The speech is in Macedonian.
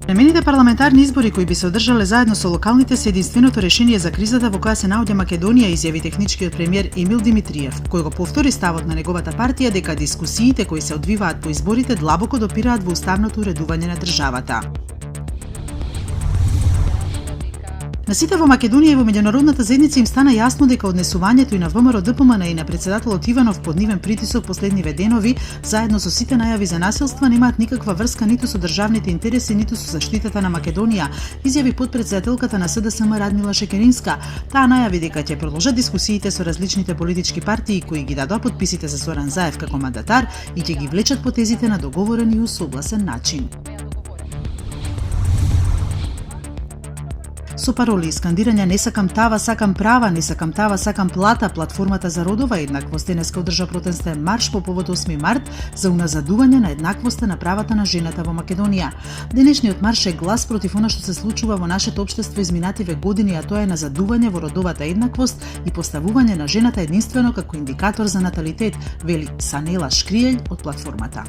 Премените парламентарни избори кои би се одржале заедно со локалните се единственото решение за кризата во која се наоѓа Македонија, изјави техничкиот премиер Емил Димитриев, кој го повтори ставот на неговата партија дека дискусиите кои се одвиваат по изборите длабоко допираат во уставното уредување на државата. На сите во Македонија и во меѓународната заедница им стана јасно дека однесувањето и на ВМРО ДПМН и на претседателот Иванов под нивен притисок последниве денови, заедно со сите најави за насилства, немаат никаква врска ниту со државните интереси, ниту со заштитата на Македонија, изјави потпредседателката на СДСМ Радмила Шекеринска. Таа најави дека ќе продолжат дискусиите со различните политички партии кои ги дадоа подписите за Зоран Заев како мандатар и ќе ги влечат потезите на договорен и усогласен начин. Со пароли и скандирање "Не сакам тава, сакам права, не сакам тава, сакам плата", платформата за родова еднаквост денеска одржа протестен марш по повод 8 март за уназадување на еднаквоста на правата на жената во Македонија. Денешниот марш е глас против она што се случува во нашето општество изминативе години, а тоа е назадување во родовата еднаквост и поставување на жената единствено како индикатор за наталитет, вели Санела Шкриелј од платформата.